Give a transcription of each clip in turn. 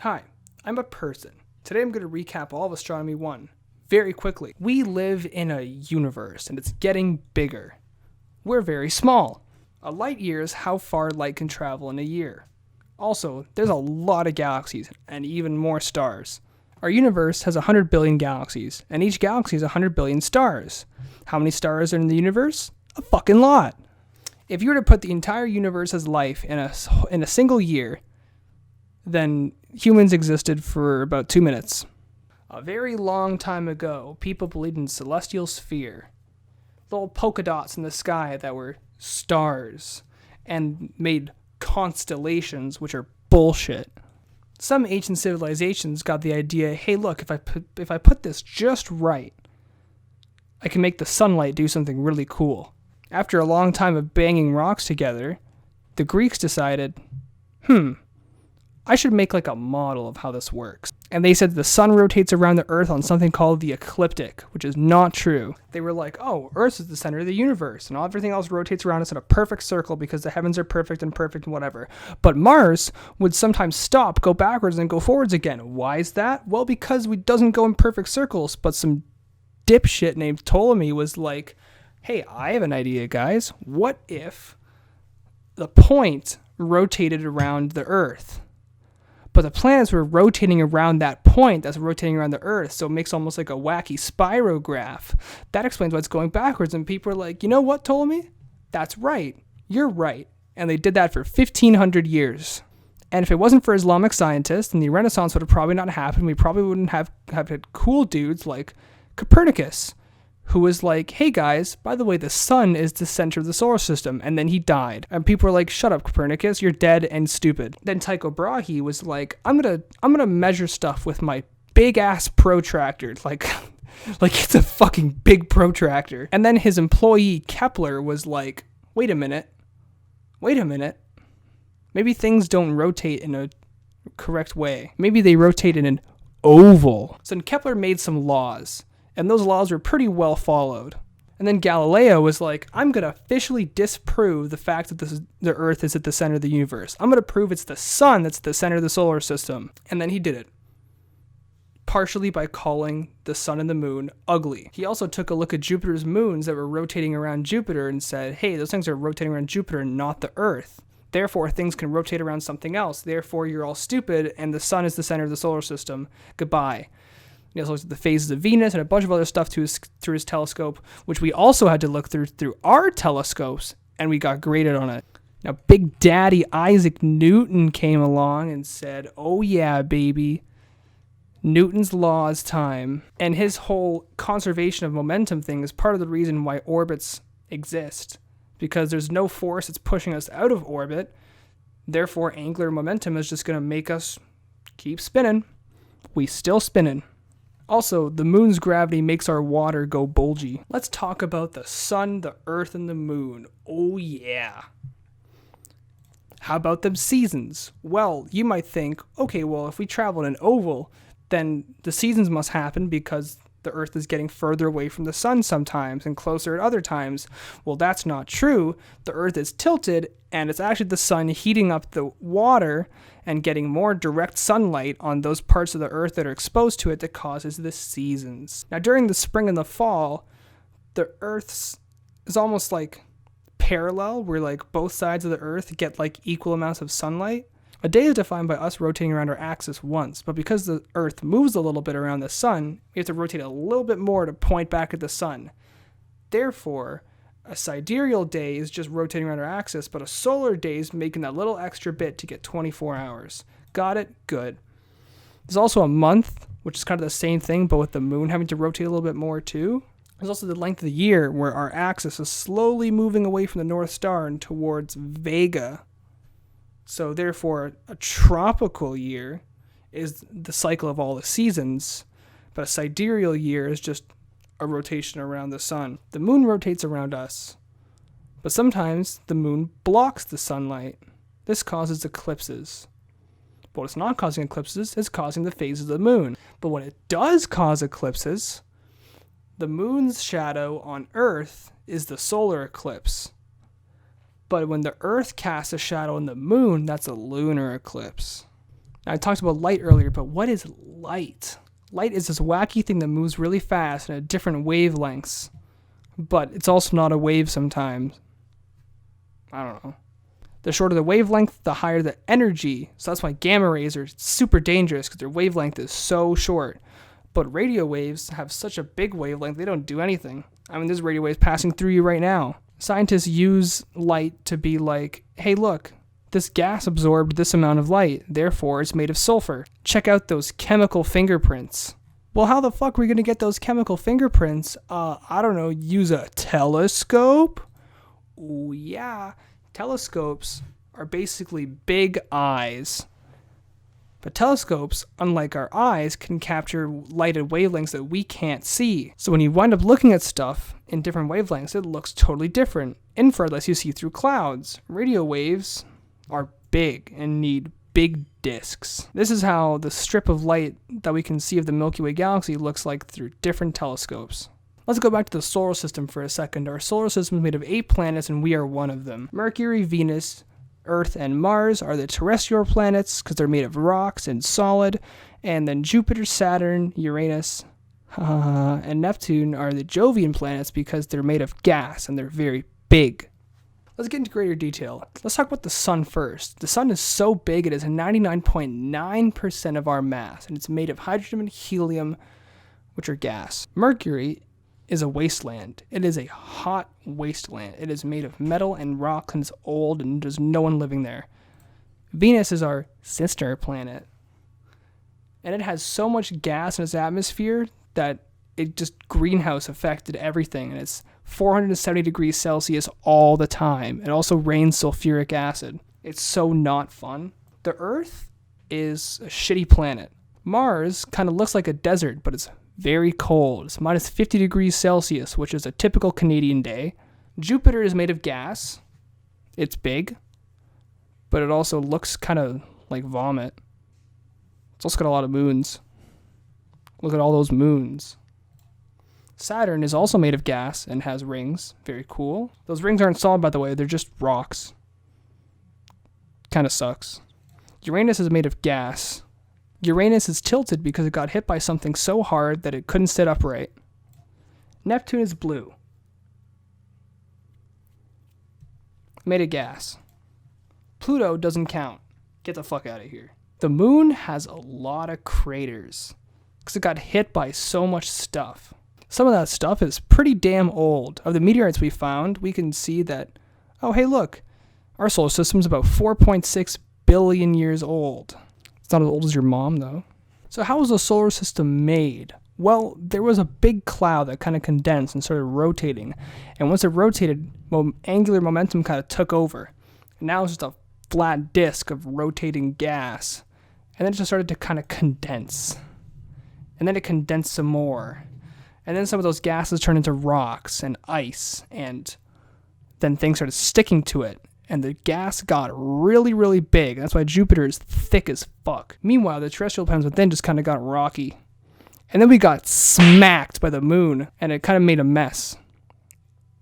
Hi, I'm a person. Today I'm going to recap all of Astronomy 1 very quickly. We live in a universe and it's getting bigger. We're very small. A light year is how far light can travel in a year. Also, there's a lot of galaxies and even more stars. Our universe has 100 billion galaxies, and each galaxy has 100 billion stars. How many stars are in the universe? A fucking lot. If you were to put the entire universe's life in a single year, then humans existed for about 2 minutes. A very long time ago, people believed in celestial sphere, little polka dots in the sky that were stars, and made constellations, which are bullshit. Some ancient civilizations got the idea, hey look, if I put this just right, I can make the sunlight do something really cool. After a long time of banging rocks together, the Greeks decided, I should make like a model of how this works. And they said the sun rotates around the earth on something called the ecliptic, which is not true. They were like, oh, earth is the center of the universe, and everything else rotates around us in a perfect circle because the heavens are perfect and whatever. But Mars would sometimes stop, go backwards, and go forwards again. Why is that? Well, because it doesn't go in perfect circles, but some dipshit named Ptolemy was like, hey, I have an idea, guys. What if the point rotated around the earth? But the planets were rotating around that point that's rotating around the Earth, so it makes almost like a wacky spirograph. That explains why it's going backwards, and people are like, you know what, Ptolemy? That's right. You're right. And they did that for 1,500 years. And if it wasn't for Islamic scientists, then the Renaissance would have probably not happened. We probably wouldn't have had cool dudes like Copernicus, who was like, hey guys, by the way, the sun is the center of the solar system, and then he died. And people were like, shut up, Copernicus, you're dead and stupid. Then Tycho Brahe was like, I'm gonna measure stuff with my big ass protractor, like it's a fucking big protractor. And then his employee Kepler was like, wait a minute, maybe things don't rotate in a correct way. Maybe they rotate in an oval. So then Kepler made some laws, and those laws were pretty well followed. And then Galileo was like, I'm going to officially disprove the fact that the Earth is at the center of the universe. I'm going to prove it's the sun that's at the center of the solar system. And then he did it. Partially by calling the sun and the moon ugly. He also took a look at Jupiter's moons that were rotating around Jupiter and said, hey, those things are rotating around Jupiter, not the Earth. Therefore, things can rotate around something else. Therefore, you're all stupid, and the sun is the center of the solar system. Goodbye. He also looked at the phases of Venus and a bunch of other stuff through his telescope, which we also had to look through our telescopes, and we got graded on it. Now, Big Daddy Isaac Newton came along and said, oh yeah, baby, Newton's laws time. And his whole conservation of momentum thing is part of the reason why orbits exist, because there's no force that's pushing us out of orbit. Therefore, angular momentum is just going to make us keep spinning. We still spinning. Also, the moon's gravity makes our water go bulgy. Let's talk about the sun, the earth, and the moon. Oh yeah. How about them seasons? Well, you might think, okay, well, if we travel in an oval, then the seasons must happen because the earth is getting further away from the sun sometimes and closer at other times. Well, that's not true. The earth is tilted, and it's actually the sun heating up the water and getting more direct sunlight on those parts of the earth that are exposed to it that causes the seasons. Now, during the spring and the fall, the earth is almost like parallel, where like both sides of the earth get like equal amounts of sunlight. A day is defined by us rotating around our axis once, but because the earth moves a little bit around the sun, we have to rotate a little bit more to point back at the sun. Therefore, a sidereal day is just rotating around our axis, but a solar day is making that little extra bit to get 24 hours. Got it? Good. There's also a month, which is kind of the same thing, but with the moon having to rotate a little bit more too. There's also the length of the year, where our axis is slowly moving away from the North Star and towards Vega. So therefore, a tropical year is the cycle of all the seasons, but a sidereal year is just a rotation around the sun. The moon rotates around us, but sometimes the moon blocks the sunlight. This causes eclipses. But what's not causing eclipses is causing the phases of the moon. But when it does cause eclipses, the moon's shadow on Earth is the solar eclipse. But when the Earth casts a shadow on the moon, that's a lunar eclipse. Now, I talked about light earlier, but what is light? Light is this wacky thing that moves really fast and at different wavelengths, but it's also not a wave sometimes. I don't know. The shorter the wavelength, the higher the energy. So that's why gamma rays are super dangerous, because their wavelength is so short. But radio waves have such a big wavelength, they don't do anything. I mean, there's radio waves passing through you right now. Scientists use light to be like, hey, look, this gas absorbed this amount of light, therefore it's made of sulfur. Check out those chemical fingerprints. Well, how the fuck are we going to get those chemical fingerprints? I don't know, use a telescope? Ooh, yeah. Telescopes are basically big eyes. But telescopes, unlike our eyes, can capture light at wavelengths that we can't see. So when you wind up looking at stuff in different wavelengths, it looks totally different. Infrared lets you see through clouds. Radio waves are big and need big disks. This is how the strip of light that we can see of the Milky Way galaxy looks like through different telescopes. Let's go back to the solar system for a second. Our solar system is made of 8 planets, and we are one of them. Mercury, Venus, Earth, and Mars are the terrestrial planets because they're made of rocks and solid. And then Jupiter, Saturn, Uranus, and Neptune are the Jovian planets because they're made of gas and they're very big. Let's get into greater detail. Let's talk about the sun first. The sun is so big it is 99.9% of our mass, and it's made of hydrogen and helium, which are gas. Mercury is a wasteland. It is a hot wasteland. It is made of metal and rock, and it's old, and there's no one living there. Venus is our sister planet, and it has so much gas in its atmosphere that it just greenhouse affected everything, and it's 470 degrees Celsius all the time. It also rains sulfuric acid. It's so not fun. The Earth is a shitty planet. Mars kind of looks like a desert, but it's very cold. It's minus 50 degrees Celsius, which is a typical Canadian day. Jupiter is made of gas. It's big, but it also looks kind of like vomit. It's also got a lot of moons. Look at all those moons. Saturn is also made of gas and has rings. Very cool. Those rings aren't solid, by the way. They're just rocks. Kind of sucks. Uranus is made of gas. Uranus is tilted because it got hit by something so hard that it couldn't sit upright. Neptune is blue. Made of gas. Pluto doesn't count. Get the fuck out of here. The moon has a lot of craters because it got hit by so much stuff. Some of that stuff is pretty damn old. Of the meteorites we found, we can see that, oh, hey, look, our solar system's about 4.6 billion years old. It's not as old as your mom, though. So how was the solar system made? Well, there was a big cloud that kind of condensed and started rotating. And once it rotated, angular momentum kind of took over. And now it's just a flat disk of rotating gas. And then it just started to kind of condense. And then it condensed some more. And then some of those gases turned into rocks and ice. And then things started sticking to it. And the gas got really, really big. That's why Jupiter is thick as fuck. Meanwhile, the terrestrial planets within just kind of got rocky. And then we got smacked by the moon, and it kind of made a mess.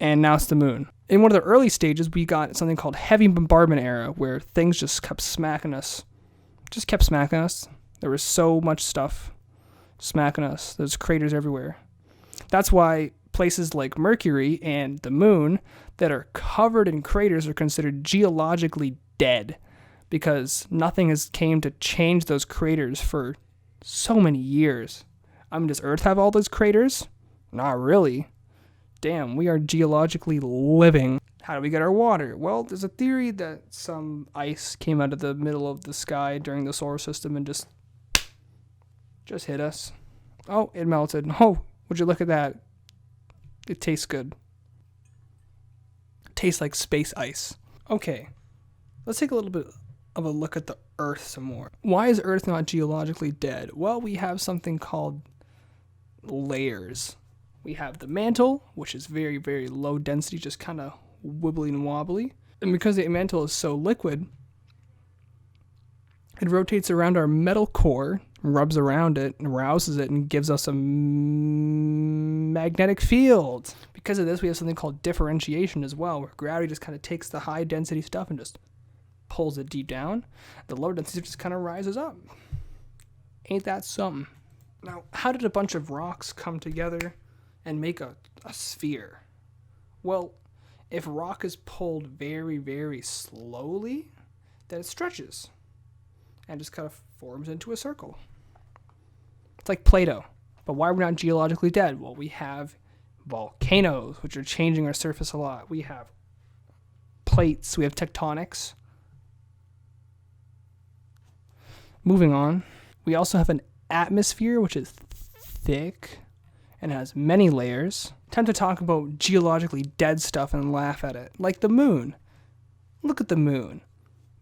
And now it's the moon. In one of the early stages, we got something called heavy bombardment era, where things just kept smacking us. Just kept smacking us. There was so much stuff smacking us. There's craters everywhere. That's why places like Mercury and the moon that are covered in craters are considered geologically dead, because nothing has came to change those craters for so many years. I mean, does Earth have all those craters? Not really. Damn, we are geologically living. How do we get our water? Well, there's a theory that some ice came out of the middle of the sky during the solar system and just hit us. Oh, it melted. Oh, would you look at that? It tastes good. It tastes like space ice. Okay, let's take a little bit of a look at the Earth some more. Why is Earth not geologically dead? Well, we have something called layers. We have the mantle, which is very, very low density, just kind of wibbly and wobbly. And because the mantle is so liquid, it rotates around our metal core, rubs around it, and rouses it, and gives us a magnetic field. Because of this, we have something called differentiation as well, where gravity just kind of takes the high density stuff and just pulls it deep down. The lower density just kind of rises up. Ain't that something? Now, how did a bunch of rocks come together and make a sphere? Well, if rock is pulled very, very slowly, then it stretches and just kind of forms into a circle. It's like Play-Doh. But why are we not geologically dead? Well, we have volcanoes, which are changing our surface a lot. We have plates. We have tectonics. Moving on. We also have an atmosphere, which is thick and has many layers. Time to talk about geologically dead stuff and laugh at it. Like the moon. Look at the moon.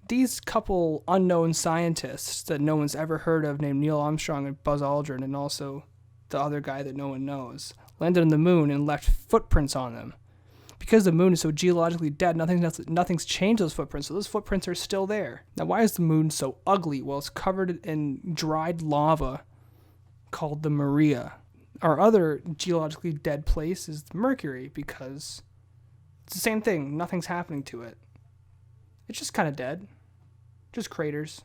These couple unknown scientists that no one's ever heard of named Neil Armstrong and Buzz Aldrin, and also the other guy that no one knows, landed on the moon and left footprints on them. Because the moon is so geologically dead, nothing's changed those footprints, so those footprints are still there. Now, why is the moon so ugly? Well, it's covered in dried lava called the Maria. Our other geologically dead place is Mercury, because it's the same thing. Nothing's happening to it. It's just kind of dead. Just craters.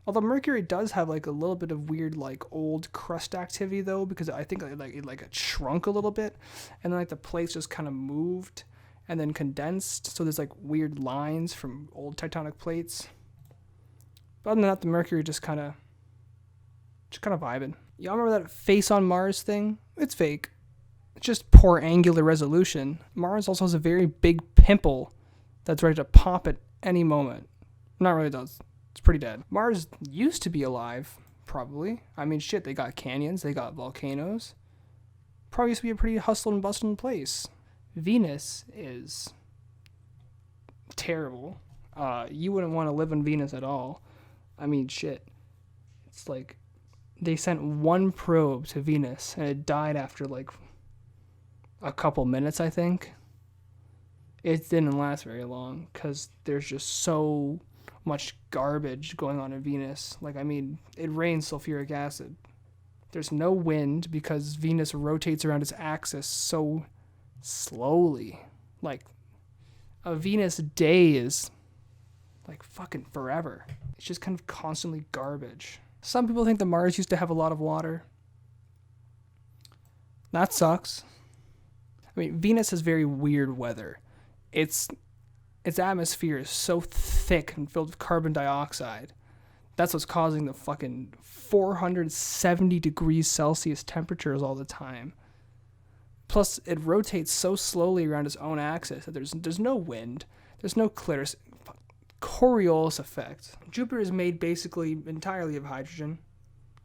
Although Mercury does have like a little bit of weird like old crust activity though, because I think it shrunk a little bit, and then like the plates just kind of moved and then condensed. So there's like weird lines from old tectonic plates. But other than that, the Mercury just kind of vibing. Y'all remember that face on Mars thing? It's fake. It's just poor angular resolution. Mars also has a very big pimple that's ready to pop at any moment. Not really does. It's pretty dead. Mars used to be alive, probably. I mean, shit, they got canyons, they got volcanoes. Probably used to be a pretty hustled and bustling place. Venus is terrible. You wouldn't want to live on Venus at all. I mean, shit. It's like they sent one probe to Venus and it died after like a couple minutes, I think. It didn't last very long because there's just so much garbage going on in Venus. Like, I mean, it rains sulfuric acid. There's no wind because Venus rotates around its axis so slowly. Like, a Venus day is like fucking forever. It's just kind of constantly garbage. Some people think that Mars used to have a lot of water. That sucks. I mean, Venus has very weird weather. Its atmosphere is so thick and filled with carbon dioxide. That's what's causing the fucking 470 degrees Celsius temperatures all the time. Plus, it rotates so slowly around its own axis that there's no wind. There's no Coriolis effect. Jupiter is made basically entirely of hydrogen.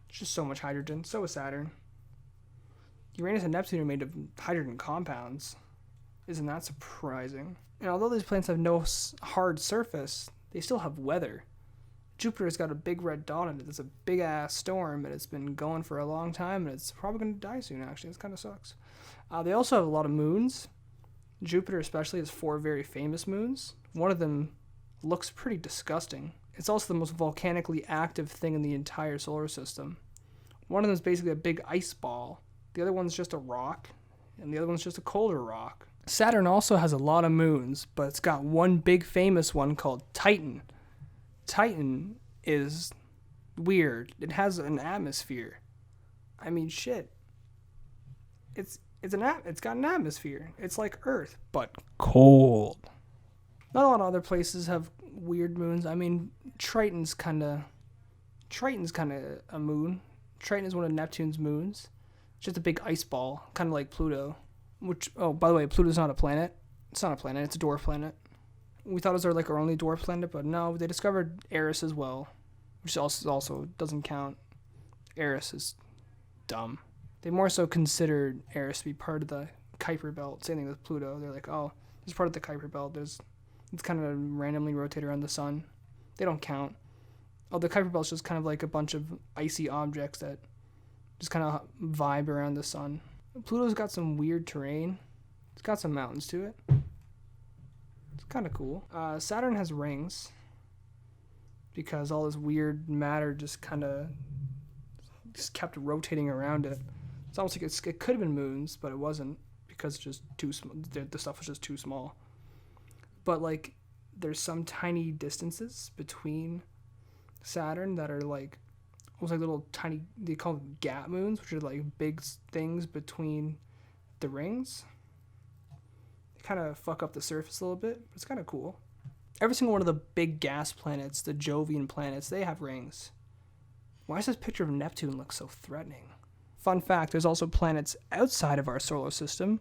It's just so much hydrogen. So is Saturn. Uranus and Neptune are made of hydrogen compounds. Isn't that surprising? And although these planets have no hard surface, they still have weather. Jupiter's got a big red dot in it. It's a big-ass storm, and it's been going for a long time, and it's probably going to die soon, actually. It kind of sucks. They also have a lot of moons. Jupiter especially has 4 very famous moons. One of them looks pretty disgusting. It's also the most volcanically active thing in the entire solar system. One of them is basically a big ice ball. The other one's just a rock, and the other one's just a colder rock. Saturn also has a lot of moons, but it's got one big famous one called Titan. Titan is weird. It has an atmosphere. I mean, shit. It's got an atmosphere. It's like Earth, but cold. Not a lot of other places have weird moons. I mean, Triton's kind of a moon. Triton is one of Neptune's moons. It's just a big ice ball, kind of like Pluto. Which, oh, by the way, Pluto's not a planet. It's not a planet. It's a dwarf planet. We thought it was our only dwarf planet, but no, they discovered Eris as well, which also doesn't count. Eris is dumb. They more so considered Eris to be part of the Kuiper Belt. Same thing with Pluto. They're like, oh, this is part of the Kuiper Belt. It's kind of randomly rotate around the sun. They don't count. Oh, the Kuiper Belt's just kind of like a bunch of icy objects that just kind of vibe around the sun. Pluto's got some weird terrain. It's got some mountains to it. It's kind of cool. Saturn has rings because all this weird matter just kept rotating around it. It's almost like it could have been moons, but it wasn't because it's just too small. The stuff was just too small. But like there's some tiny distances between Saturn that are like almost like little tiny, they call them gap moons, which are like big things between the rings. They kind of fuck up the surface a little bit, but it's kind of cool. Every single one of the big gas planets, the Jovian planets, they have rings. Why does this picture of Neptune look so threatening? Fun fact, there's also planets outside of our solar system.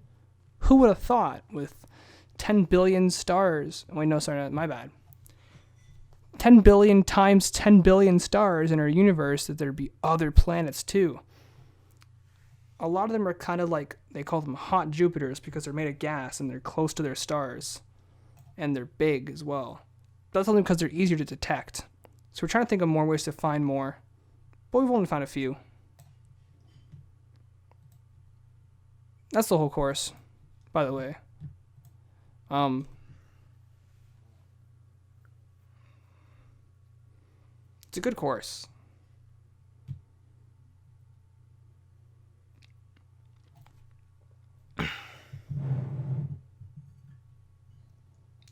Who would have thought with 10 billion stars? Wait, no, sorry, my bad. 10 billion times 10 billion stars in our universe that there'd be other planets too. A lot of them are kind of like, they call them hot Jupiters because they're made of gas and they're close to their stars. And they're big as well. That's only because they're easier to detect. So we're trying to think of more ways to find more. But we've only found a few. That's the whole course, by the way. It's a good course.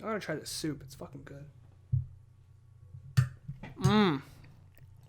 I want to try this soup. It's fucking good.